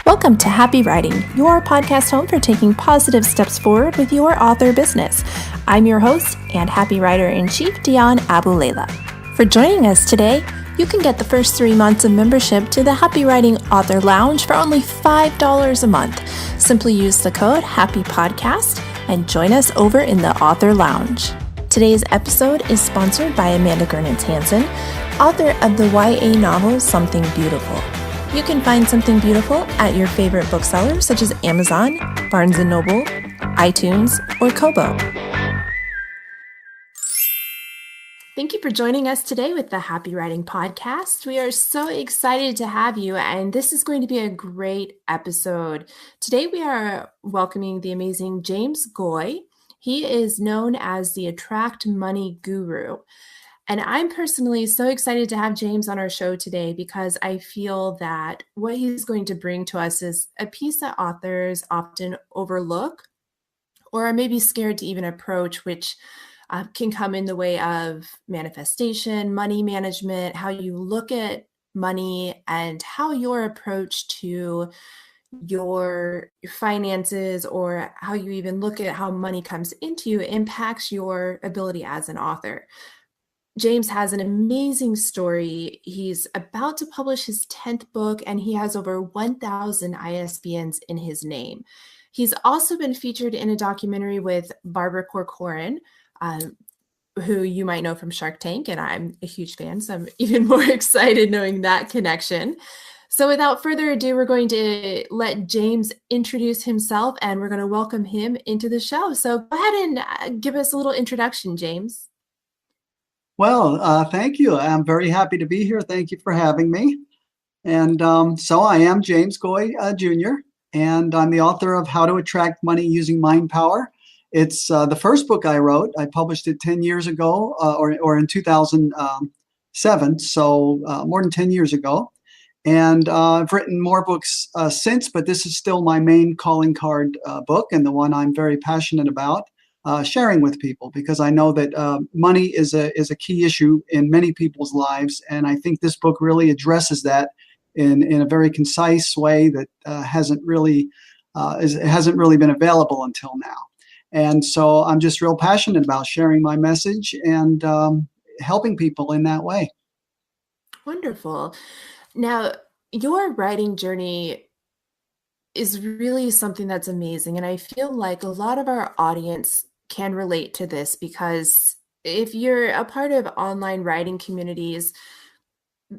Welcome to Happy Writing, your podcast home for taking positive steps forward with your author business. I'm your host and Happy Writer-in-Chief, Dion Abulela. For joining us today, you can get the first 3 months of membership to the Happy Writing Author Lounge for only $5 a month. Simply use the code HAPPYPODCAST and join us over in the Author Lounge. Today's episode is sponsored by Amanda Gernitz Hansen, author of the YA novel Something Beautiful. You can find Something Beautiful at your favorite booksellers such as Amazon, Barnes & Noble, iTunes, or Kobo. Thank you for joining us today with the Happy Writing Podcast. We are so excited to have you, and this is going to be a great episode. Today we are welcoming the amazing James Goi. He is known as the Attract Money Guru. And I'm personally so excited to have James on our show today because I feel that what he's going to bring to us is a piece that authors often overlook or are maybe scared to even approach, which can come in the way of manifestation, money management, how you look at money, and how your approach to your finances or how you even look at how money comes into you impacts your ability as an author. James has an amazing story. He's about to publish his 10th book, and he has over 1,000 ISBNs in his name. He's also been featured in a documentary with Barbara Corcoran, who you might know from Shark Tank, and I'm a huge fan, so I'm even more excited knowing that connection. So without further ado, we're going to let James introduce himself, and we're going to welcome him into the show. So go ahead and give us a little introduction, James. Well, thank you. I'm very happy to be here. Thank you for having me. And so I am James Goi Jr., and I'm the author of How to Attract Money Using Mind Power. It's the first book I wrote. I published it 10 years ago, or in 2007, so more than 10 years ago. And I've written more books since, but this is still my main calling card book and the one I'm very passionate about. Sharing with people, because I know that money is a key issue in many people's lives, and I think this book really addresses that in a very concise way that hasn't really been available until now. And so I'm just real passionate about sharing my message and helping people in that way. Wonderful. Now, your writing journey is really something that's amazing, and I feel like a lot of our audience can relate to this because if you're a part of online writing communities,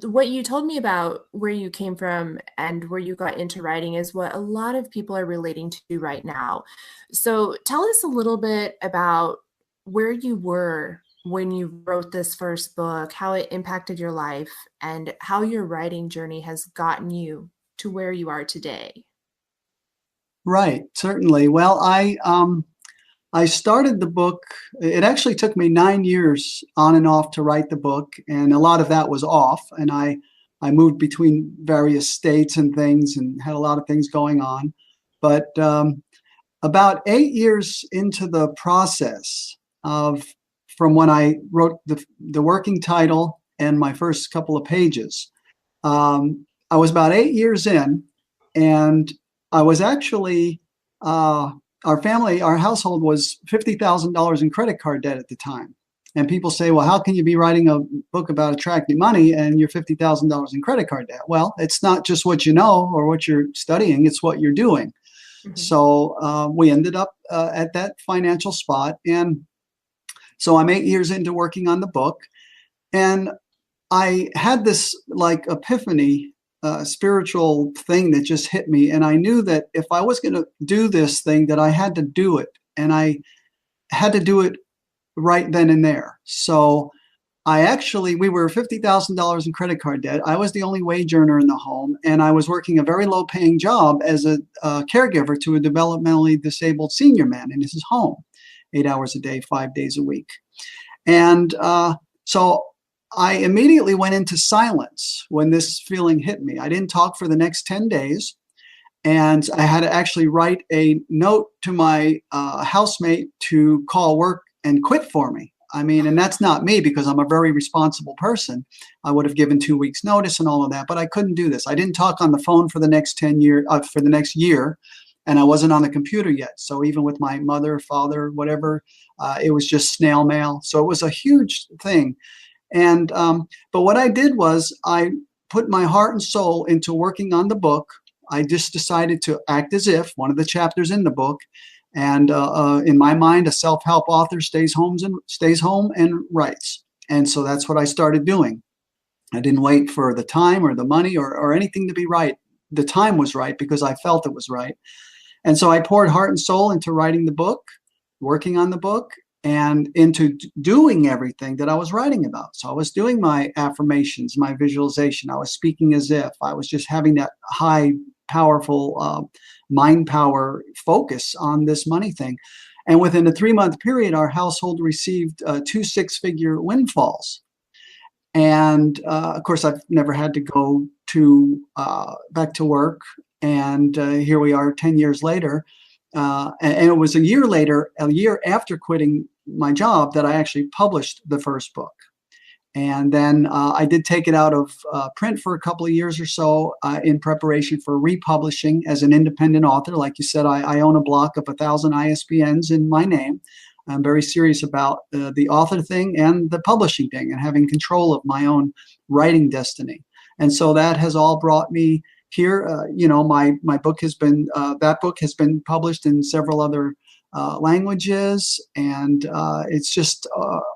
what you told me about where you came from and where you got into writing is what a lot of people are relating to right now. So tell us a little bit about where you were when you wrote this first book, how it impacted your life, and how your writing journey has gotten you to where you are today. Right, certainly. Well, I started the book. It actually took me 9 years on and off to write the book, and a lot of that was off. And I moved between various states and things and had a lot of things going on. But about 8 years into the process from when I wrote the working title and my first couple of pages, I was about 8 years in, and I was actually our household was $50,000 in credit card debt at the time. And people say, well, how can you be writing a book about attracting money and you're $50,000 in credit card debt? Well, it's not just what you know or what you're studying, it's what you're doing. Mm-hmm. So we ended up at that financial spot. And so I'm 8 years into working on the book. And I had this like epiphany, spiritual thing that just hit me. And I knew that if I was going to do this thing, that I had to do it. And I had to do it right then and there. So we were $50,000 in credit card debt. I was the only wage earner in the home. And I was working a very low paying job as a caregiver to a developmentally disabled senior man in his home, 8 hours a day, 5 days a week. And so I immediately went into silence when this feeling hit me. I didn't talk for the next 10 days. And I had to actually write a note to my housemate to call work and quit for me. I mean, and that's not me because I'm a very responsible person. I would have given 2 weeks notice and all of that, but I couldn't do this. I didn't talk on the phone for the next 10 years, for the next year, and I wasn't on the computer yet. So even with my mother, father, whatever, it was just snail mail. So it was a huge thing. And but what I did was I put my heart and soul into working on the book. I just decided to act as if one of the chapters in the book, and in my mind, a self-help author stays home and writes. And so that's what I started doing. I didn't wait for the time or the money or anything to be right. The time was right because I felt it was right. And so I poured heart and soul into writing the book, working on the book, and into doing everything that I was writing about. So I was doing my affirmations, my visualization. I was speaking as if I was just having that high, powerful mind power focus on this money thing. And within a 3-month period, our household received 2 6-figure windfalls. And of course, I've never had to go to back to work. And here we are 10 years later. And it was a year later, a year after quitting my job, that I actually published the first book. And then I did take it out of print for a couple of years or so in preparation for republishing as an independent author. Like you said, I own a block of 1,000 ISBNs in my name. I'm very serious about the author thing and the publishing thing and having control of my own writing destiny. And so that has all brought me here. My book has been that book has been published in several other languages, and it's just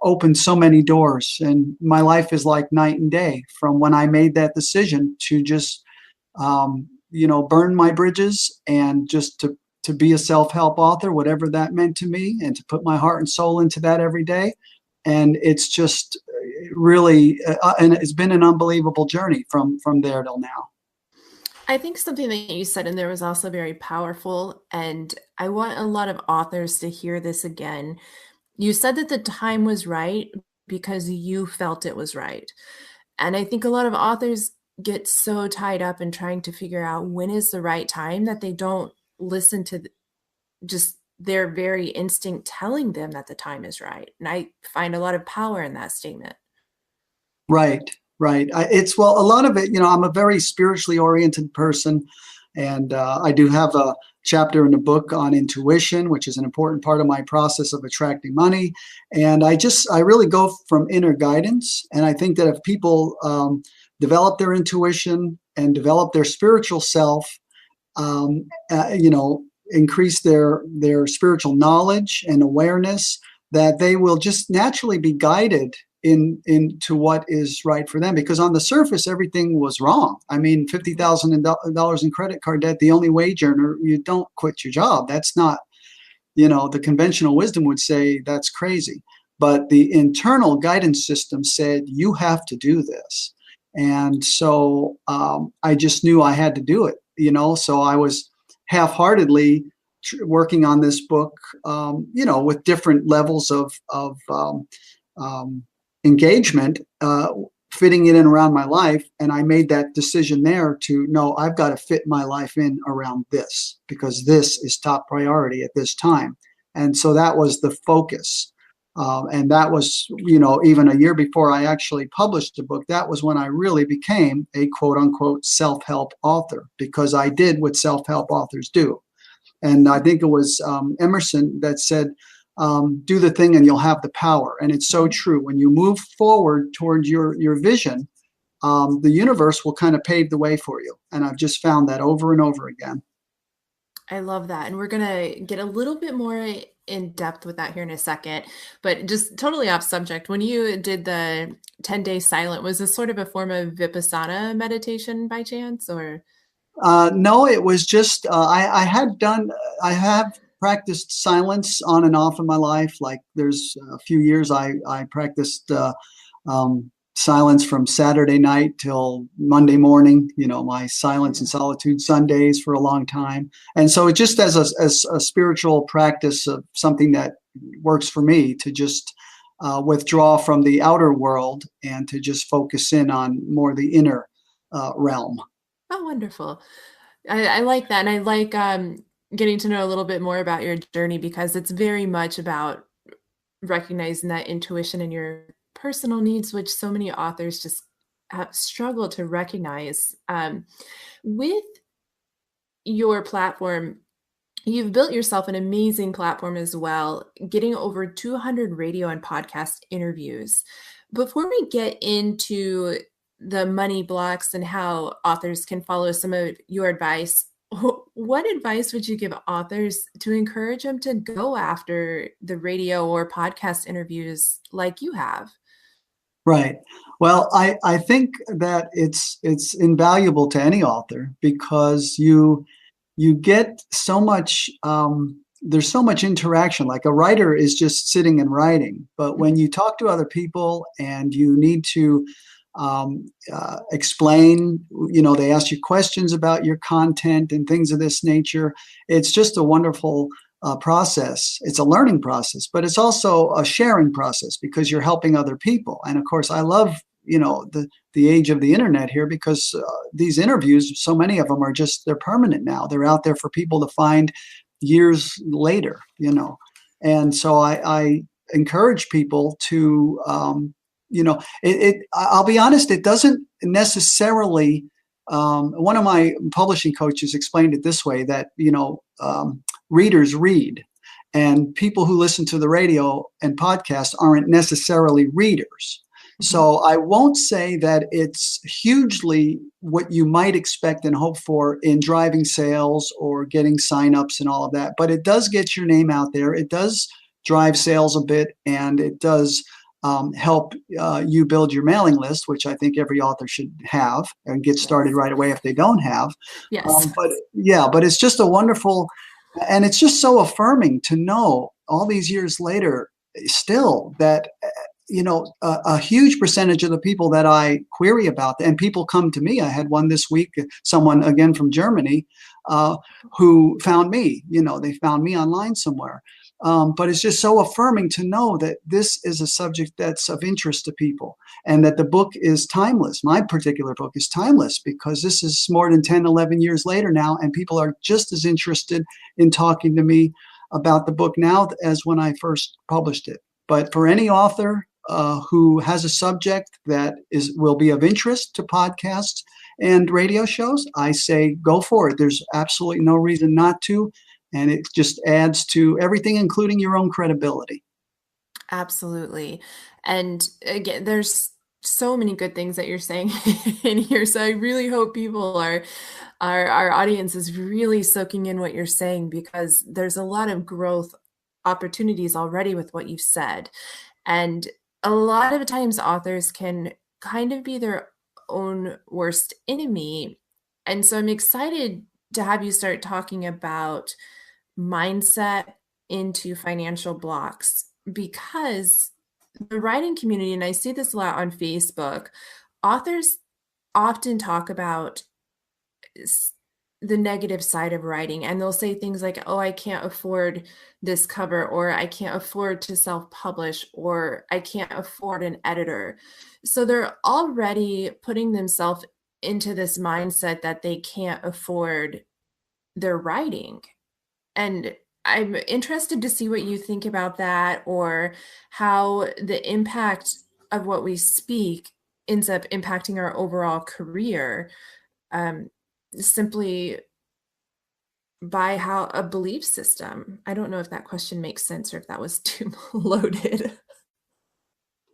opened so many doors. And my life is like night and day from when I made that decision to just burn my bridges and just to be a self-help author, whatever that meant to me, and to put my heart and soul into that every day. And it's just really, and it's been an unbelievable journey from there till now. I think something that you said in there was also very powerful, and I want a lot of authors to hear this again. You said that the time was right because you felt it was right. And I think a lot of authors get so tied up in trying to figure out when is the right time that they don't listen to just their very instinct telling them that the time is right. And I find a lot of power in that statement. Right, right. It's, well, a lot of it, I'm a very spiritually oriented person, and I do have a chapter in the book on intuition, which is an important part of my process of attracting money. And I really go from inner guidance. And I think that if people develop their intuition and develop their spiritual self, um, increase their spiritual knowledge and awareness, that they will just naturally be guided into what is right for them. Because on the surface, everything was wrong. I mean, $50,000 in credit card debt, the only wage earner, you don't quit your job. That's not, the conventional wisdom would say that's crazy. But the internal guidance system said, you have to do this. And so I just knew I had to do it, so I was half-heartedly working on this book, with different levels of engagement, fitting it in around my life. And I made that decision there to know I've got to fit my life in around this because this is top priority at this time. And so that was the focus. And that was, even a year before I actually published the book, that was when I really became a quote unquote self-help author, because I did what self-help authors do. And I think it was Emerson that said, do the thing and you'll have the power. And it's so true. When you move forward towards your vision, the universe will kind of pave the way for you. And I've just found that over and over again. I love that. And we're going to get a little bit more in depth with that here in a second, but just totally off subject. When you did the 10-day silent, was this sort of a form of Vipassana meditation by chance, or? No, it was just, I have practiced silence on and off in my life. Like there's a few years I practiced silence from Saturday night till Monday morning, my silence and solitude Sundays for a long time. And so it just as a spiritual practice of something that works for me to just withdraw from the outer world and to just focus in on more the inner realm. Oh, wonderful. I like that. And I like getting to know a little bit more about your journey because it's very much about recognizing that intuition and your personal needs, which so many authors just struggle to recognize. With your platform, you've built yourself an amazing platform as well, getting over 200 radio and podcast interviews. Before we get into the money blocks and how authors can follow some of your advice, what advice would you give authors to encourage them to go after the radio or podcast interviews like you have? Right. Well, I think that it's invaluable to any author because you get so much there's so much interaction. Like a writer is just sitting and writing, but when you talk to other people and you need to explain, they ask you questions about your content and things of this nature. It's just a wonderful process. It's a learning process, but it's also a sharing process because you're helping other people. And of course, I love the age of the internet here because these interviews, so many of them are just, they're permanent now. They're out there for people to find years later, And so I encourage people to, I'll be honest, it doesn't necessarily, one of my publishing coaches explained it this way, that, readers read, and people who listen to the radio and podcast aren't necessarily readers. So I won't say that it's hugely what you might expect and hope for in driving sales or getting signups and all of that, but it does get your name out there. It does drive sales a bit, and it does help you build your mailing list, which I think every author should have and get started right away if they don't have. Yes. But it's just a wonderful, and it's just so affirming to know all these years later still that a huge percentage of the people that I query about, and people come to me. I had one this week, someone again from Germany, who found me. They found me online somewhere. But it's just so affirming to know that this is a subject that's of interest to people, and that the book is timeless. My particular book is timeless because this is more than 10, 11 years later now, and people are just as interested in talking to me about the book now as when I first published it. But for any author who has a subject that will be of interest to podcasts and radio shows, I say go for it. There's absolutely no reason not to. And it just adds to everything, including your own credibility. Absolutely. And again, there's so many good things that you're saying in here. So I really hope people our audience is really soaking in what you're saying, because there's a lot of growth opportunities already with what you've said. And a lot of times authors can kind of be their own worst enemy. And so I'm excited to have you start talking about mindset into financial blocks, because the writing community, and I see this a lot on Facebook, authors often talk about the negative side of writing, and they'll say things like, oh, I can't afford this cover, or I can't afford to self-publish, or I can't afford an editor. So they're already putting themselves into this mindset that they can't afford their writing. And I'm interested to see what you think about that, or how the impact of what we speak ends up impacting our overall career, simply by how a belief system. I don't know if that question makes sense or if that was too loaded.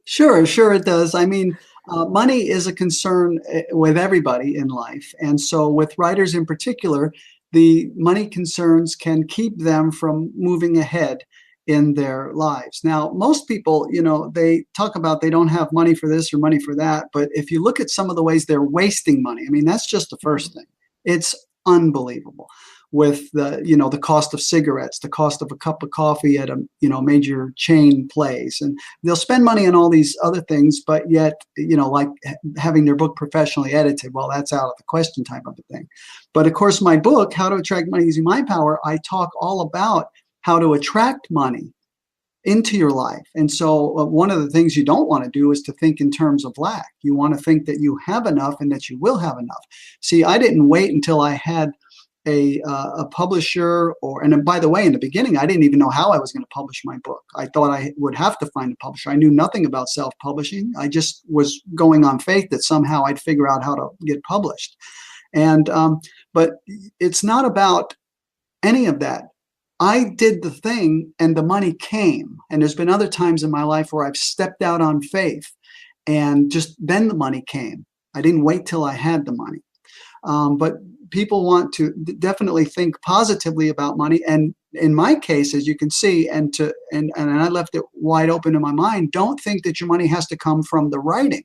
Sure it does. I mean, money is a concern with everybody in life. And so with writers in particular, the money concerns can keep them from moving ahead in their lives. Now, most people, they talk about they don't have money for this or money for that. But if you look at some of the ways they're wasting money, I mean, that's just the first thing. It's unbelievable. With the cost of cigarettes, the cost of a cup of coffee at a major chain place, and they'll spend money on all these other things, but yet like having their book professionally edited, well, that's out of the question type of a thing. But of course, my book, How to Attract Money Using My Power, I talk all about how to attract money into your life. And so one of the things you don't want to do is to think in terms of lack. You want to think that you have enough and that you will have enough. See, I didn't wait until I had a publisher, and then, by the way, in the beginning, I didn't even know how I was going to publish my book. I thought I would have to find a publisher. I knew nothing about self-publishing. I just was going on faith that somehow I'd figure out how to get published. And but it's not about any of that. I did the thing and the money came. And there's been other times in my life where I've stepped out on faith and just then the money came. I didn't wait till I had the money. But people want to definitely think positively about money. And in my case, as you can see, and I left it wide open in my mind, don't think that your money has to come from the writing.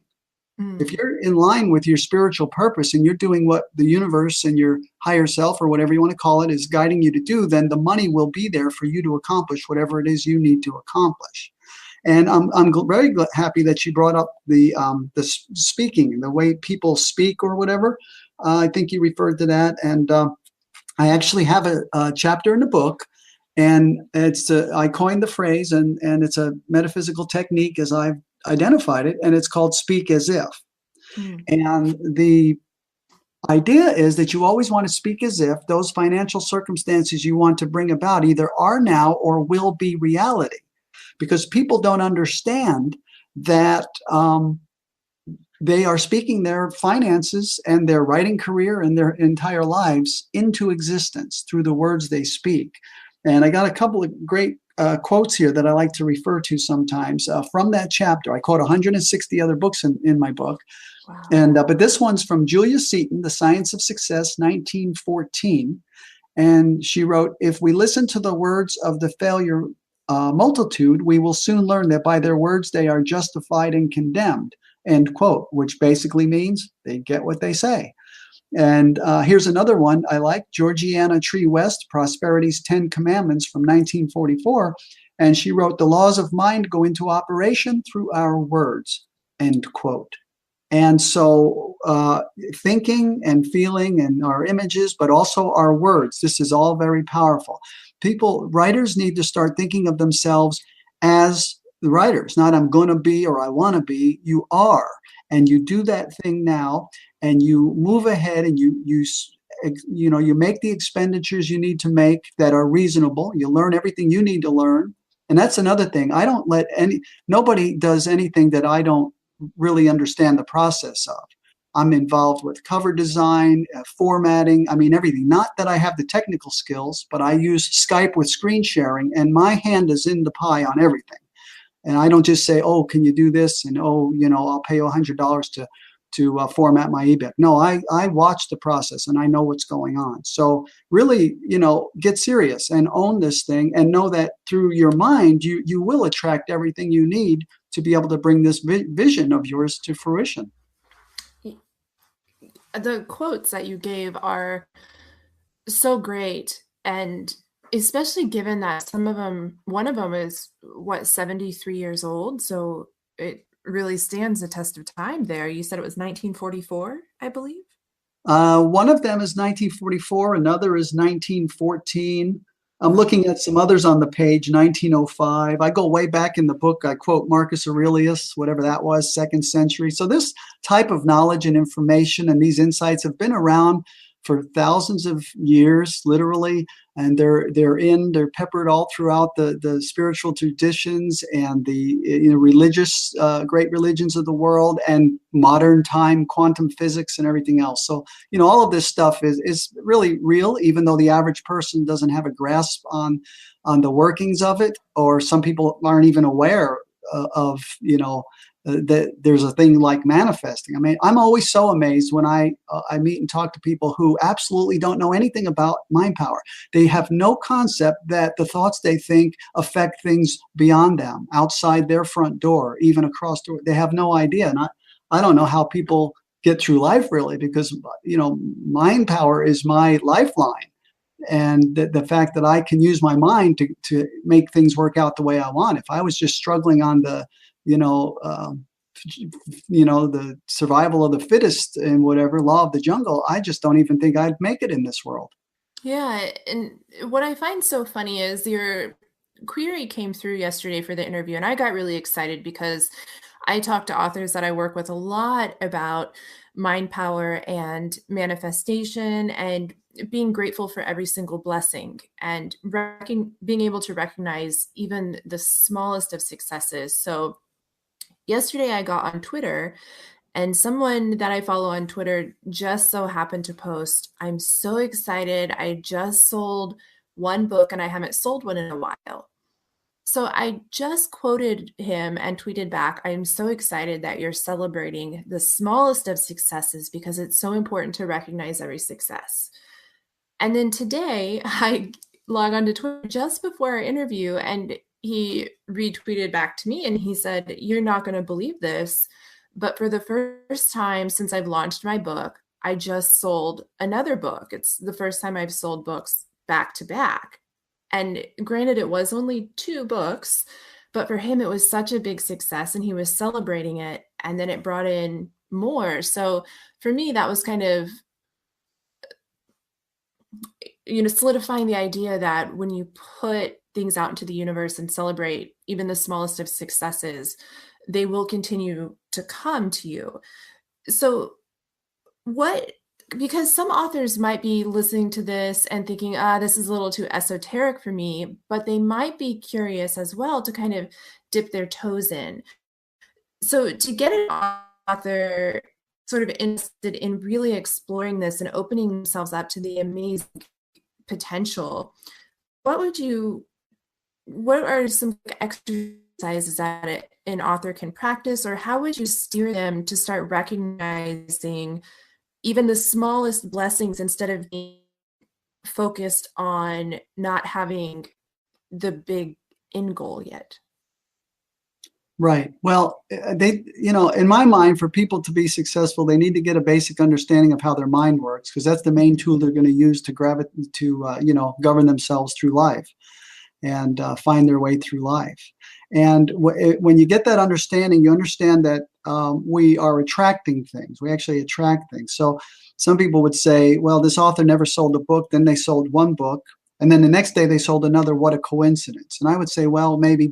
If Mm. you're in line with your spiritual purpose and you're doing what the universe and your higher self, or whatever you want to call it, is guiding you to do, then the money will be there for you to accomplish whatever it is you need to accomplish. And I'm very happy that you brought up the speaking, the way people speak or whatever. I think you referred to that, and I actually have a chapter in the book, and I coined the phrase, and it's a metaphysical technique as I've identified it, and it's called "speak as if." Mm. And the idea is that you always want to speak as if those financial circumstances you want to bring about either are now or will be reality, because people don't understand that they are speaking their finances and their writing career and their entire lives into existence through the words they speak. And I got a couple of great quotes here that I like to refer to sometimes from that chapter. I quote 160 other books in my book. Wow. And but this one's from Julia Seaton, The Science of Success, 1914. And she wrote, "If we listen to the words of the failure multitude, we will soon learn that by their words they are justified and condemned," end quote, which basically means they get what they say. And here's another one I like, Georgiana Tree West, Prosperity's 10 Commandments from 1944. And she wrote, "The laws of mind go into operation through our words," end quote. And so thinking and feeling and our images, but also our words, this is all very powerful. Writers need to start thinking of themselves as the writers, not "I'm going to be" or "I want to be." You are. And you do that thing now, and you move ahead, and you make the expenditures you need to make that are reasonable. You learn everything you need to learn. And that's another thing. Nobody does anything that I don't really understand the process of. I'm involved with cover design, formatting, I mean, everything. Not that I have the technical skills, but I use Skype with screen sharing, and my hand is in the pie on everything. And I don't just say, "Oh, can you do this?" And, "Oh, I'll pay you $100 to format my ebook." No, I watch the process and I know what's going on. So really, get serious and own this thing, and know that through your mind, you will attract everything you need to be able to bring this vision of yours to fruition. The quotes that you gave are so great, and especially given that one of them is what, 73 years old, so it really stands the test of time there. You said it was 1944, I believe? One of them is 1944, another is 1914. I'm Wow. looking at some others on the page, 1905. I go way back in the book. I quote Marcus Aurelius, whatever that was, second century. So this type of knowledge and information and these insights have been around for thousands of years, literally, and they're peppered all throughout the spiritual traditions and the religious great religions of the world, and modern time quantum physics and everything else. So all of this stuff is really real, even though the average person doesn't have a grasp on the workings of it, or some people aren't even aware of that there's a thing like manifesting. I mean, I'm always so amazed when I meet and talk to people who absolutely don't know anything about mind power. They have no concept that the thoughts they think affect things beyond them, outside their front door, even across the. They have no idea, and I don't know how people get through life, really, because mind power is my lifeline. And the fact that I can use my mind to make things work out the way I want. If I was just struggling on the you know, the survival of the fittest and whatever law of the jungle, I just don't even think I'd make it in this world. Yeah, and what I find so funny is your query came through yesterday for the interview, and I got really excited because I talk to authors that I work with a lot about mind power and manifestation, and being grateful for every single blessing, and being able to recognize even the smallest of successes. So yesterday I got on Twitter, and someone that I follow on Twitter just so happened to post, "I'm so excited. I just sold one book and I haven't sold one in a while." So I just quoted him and tweeted back, "I'm so excited that you're celebrating the smallest of successes because it's so important to recognize every success." And then today I log on to Twitter just before our interview, and he retweeted back to me and he said, "You're not going to believe this, but for the first time since I've launched my book, I just sold another book. It's the first time I've sold books back to back." And granted, it was only two books, but for him, it was such a big success and he was celebrating it. And then it brought in more. So for me, that was kind of, solidifying the idea that when you put things out into the universe and celebrate even the smallest of successes, they will continue to come to you. So, what, because some authors might be listening to this and thinking, this is a little too esoteric for me, but they might be curious as well to kind of dip their toes in. So, to get an author sort of interested in really exploring this and opening themselves up to the amazing potential, what would you what are some exercises that an author can practice, or how would you steer them to start recognizing even the smallest blessings instead of being focused on not having the big end goal yet? Right. Well, in my mind, for people to be successful, they need to get a basic understanding of how their mind works, because that's the main tool they're going to use to govern themselves through life and find their way through life. And when you get that understanding, you understand that we are attracting things. We actually attract things. So some people would say, well, this author never sold a book. Then they sold one book. And then the next day they sold another. What a coincidence. And I would say, well, maybe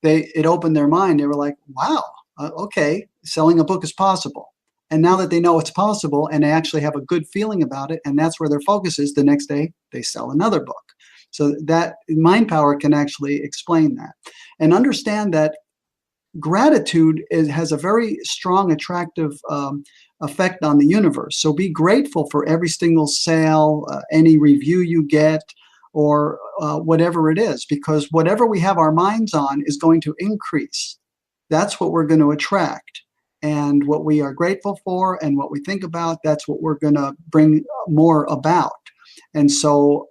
it opened their mind. They were like, wow, okay, selling a book is possible. And now that they know it's possible and they actually have a good feeling about it, and that's where their focus is, the next day they sell another book. So that mind power can actually explain that. And understand that gratitude has a very strong attractive effect on the universe. So be grateful for every single sale, any review you get, or whatever it is, because whatever we have our minds on is going to increase. That's what we're going to attract. And what we are grateful for and what we think about, that's what we're going to bring more about. And so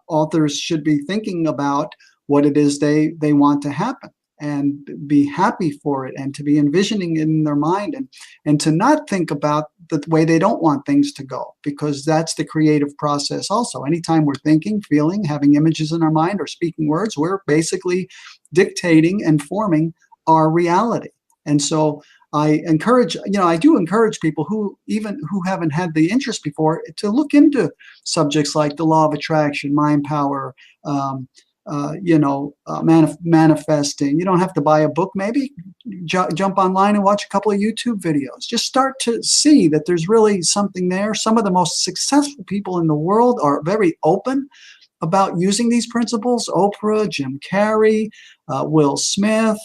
authors should be thinking about what it is they want to happen, and be happy for it, and to be envisioning it in their mind, and to not think about the way they don't want things to go, because that's the creative process also. Anytime we're thinking, feeling, having images in our mind, or speaking words, we're basically dictating and forming our reality. And so I do encourage people who haven't had the interest before to look into subjects like the law of attraction, mind power, manifesting. You don't have to buy a book. Maybe jump online and watch a couple of YouTube videos. Just start to see that there's really something there. Some of the most successful people in the world are very open about using these principles. Oprah, Jim Carrey, Will Smith,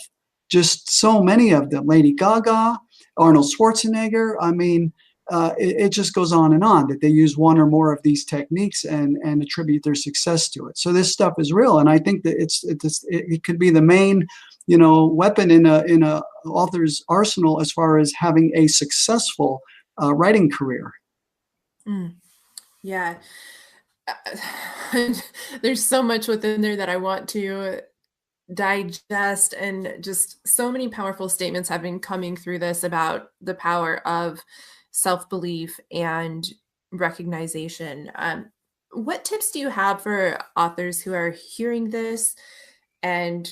just so many of them. Lady Gaga, Arnold Schwarzenegger. I mean, it just goes on, that they use one or more of these techniques and attribute their success to it. So this stuff is real, and I think that it could be the main, weapon in a author's arsenal as far as having a successful writing career. Yeah. There's so much within there that I want to digest, and just so many powerful statements have been coming through this about the power of self-belief and recognition. What tips do you have for authors who are hearing this and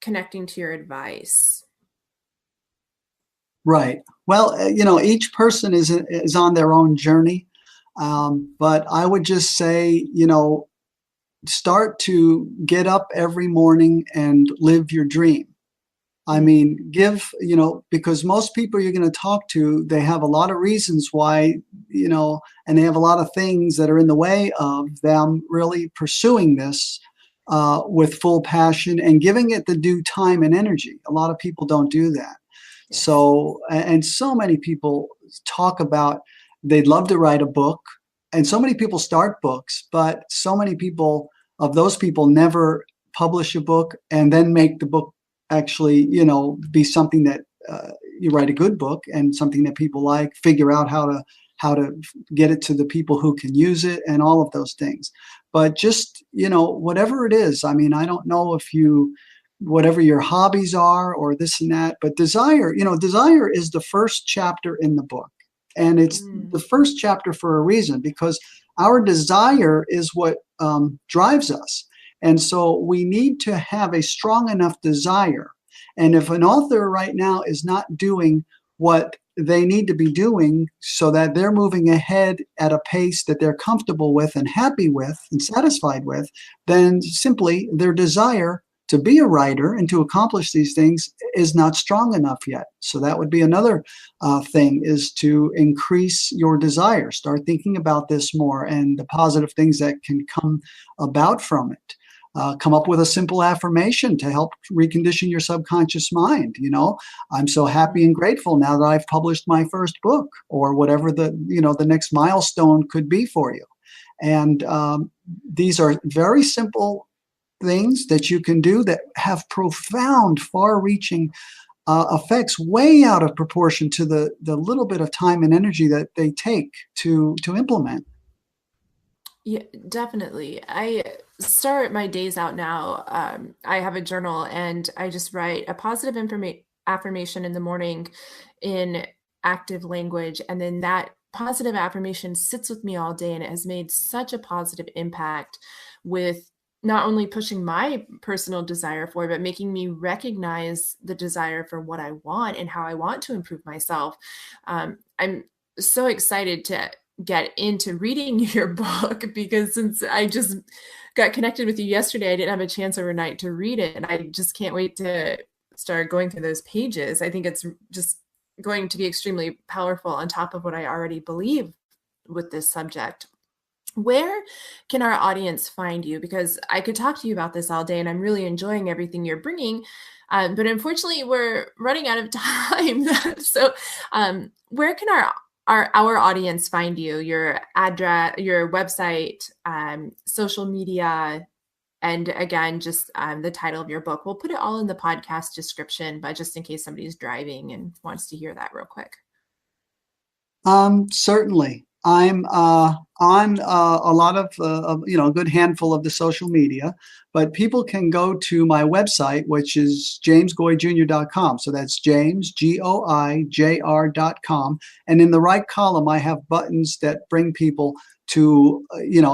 connecting to your advice? Right. Well, each person is on their own journey, but I would just say, start to get up every morning and live your dream. I mean, because most people you're going to talk to, they have a lot of reasons why, and they have a lot of things that are in the way of them really pursuing this with full passion and giving it the due time and energy. A lot of people don't do that. Yes. So, and so many people talk about they'd love to write a book, and so many people start books, but so many people of those people never publish a book and then make the book actually, be something that you write a good book and something that people like, figure out how to get it to the people who can use it and all of those things. But just, whatever it is, I mean, I don't know if whatever your hobbies are or this and that, but desire is the first chapter in the book. And it's Mm. the first chapter for a reason, because our desire is what drives us. And so we need to have a strong enough desire. And if an author right now is not doing what they need to be doing so that they're moving ahead at a pace that they're comfortable with and happy with and satisfied with, then simply their desire to be a writer and to accomplish these things is not strong enough yet. So that would be another thing, is to increase your desire. Start thinking about this more and the positive things that can come about from it. Come up with a simple affirmation to help recondition your subconscious mind. I'm so happy and grateful now that I've published my first book, or whatever the next milestone could be for you. And these are very simple things that you can do that have profound, far-reaching effects, way out of proportion to the little bit of time and energy that they take to implement. Yeah, definitely. I start my days out now. I have a journal and I just write a positive affirmation in the morning in active language. And then that positive affirmation sits with me all day. And it has made such a positive impact with not only pushing my personal desire forward, but making me recognize the desire for what I want and how I want to improve myself. I'm so excited to get into reading your book, because since I just got connected with you yesterday, I didn't have a chance overnight to read it. And I just can't wait to start going through those pages. I think it's just going to be extremely powerful on top of what I already believe with this subject. Where can our audience find you? Because I could talk to you about this all day and I'm really enjoying everything you're bringing. But unfortunately, we're running out of time. So where can our audience find you? Your address, your website, social media, and again, just the title of your book. We'll put it all in the podcast description, but just in case somebody's driving and wants to hear that real quick. Certainly. I'm on a lot of, a good handful of the social media, but people can go to my website, which is jamesgoijr.com. So that's James, GOIJR.com. And in the right column, I have buttons that bring people to,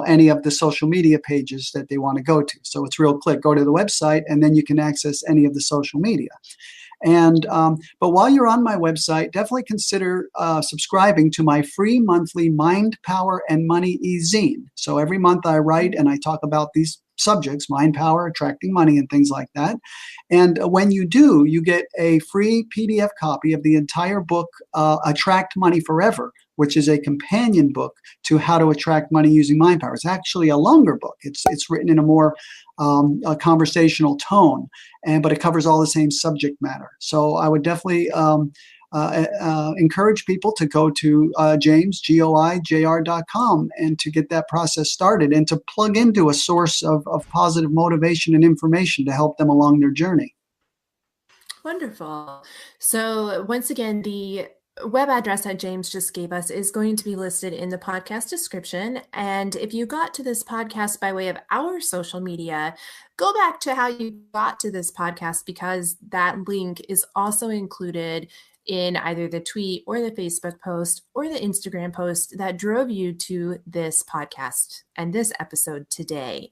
any of the social media pages that they want to go to. So it's real quick. Go to the website, and then you can access any of the social media. And but while you're on my website, definitely consider subscribing to my free monthly Mind, Power, and Money e-zine. So every month I write and I talk about these subjects: mind, power, attracting money, and things like that. And when you do, you get a free PDF copy of the entire book, Attract Money Forever, which is a companion book to How to Attract Money Using Mind Power. It's actually a longer book. It's written in a more a conversational tone, but it covers all the same subject matter. So I would definitely encourage people to go to jamesgoijr.com and to get that process started and to plug into a source of positive motivation and information to help them along their journey. Wonderful. So once again, the web address that James just gave us is going to be listed in the podcast description. And if you got to this podcast by way of our social media, go back to how you got to this podcast, because that link is also included in either the tweet or the Facebook post or the Instagram post that drove you to this podcast and this episode today.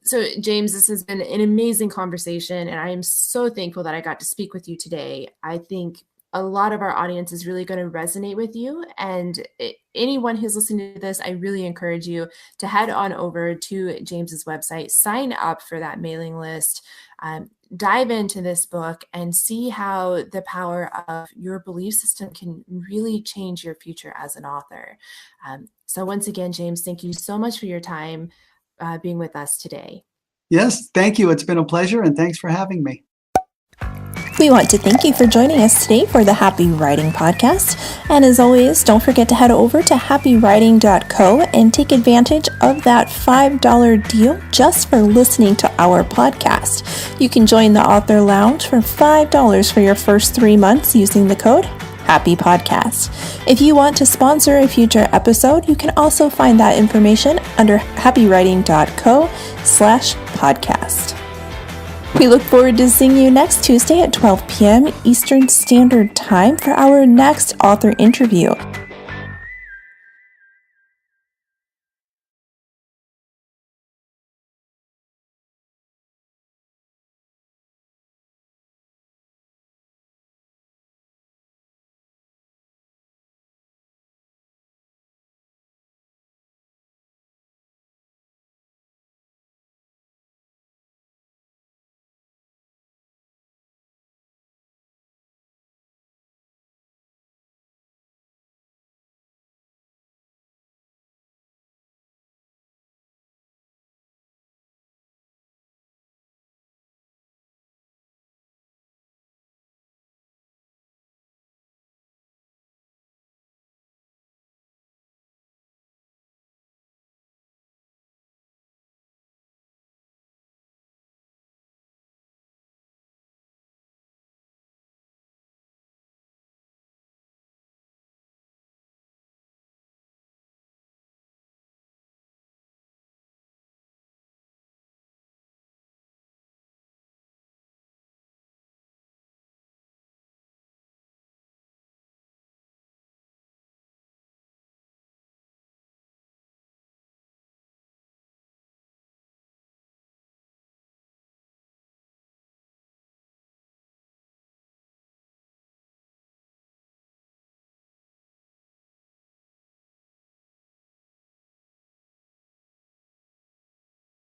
So, James, this has been an amazing conversation, and I am so thankful that I got to speak with you today. I think a lot of our audience is really going to resonate with you. And anyone who's listening to this, I really encourage you to head on over to James's website, sign up for that mailing list. dive into this book and see how the power of your belief system can really change your future as an author. So once again, James, thank you so much for your time being with us today. Yes, thank you. It's been a pleasure, and thanks for having me. We want to thank you for joining us today for the Happy Writing Podcast. And as always, don't forget to head over to happywriting.co and take advantage of that $5 deal just for listening to our podcast. You can join the Author Lounge for $5 for your first 3 months using the code Happy Podcast. If you want to sponsor a future episode, you can also find that information under happywriting.co/podcast. We look forward to seeing you next Tuesday at 12 p.m. Eastern Standard Time for our next author interview.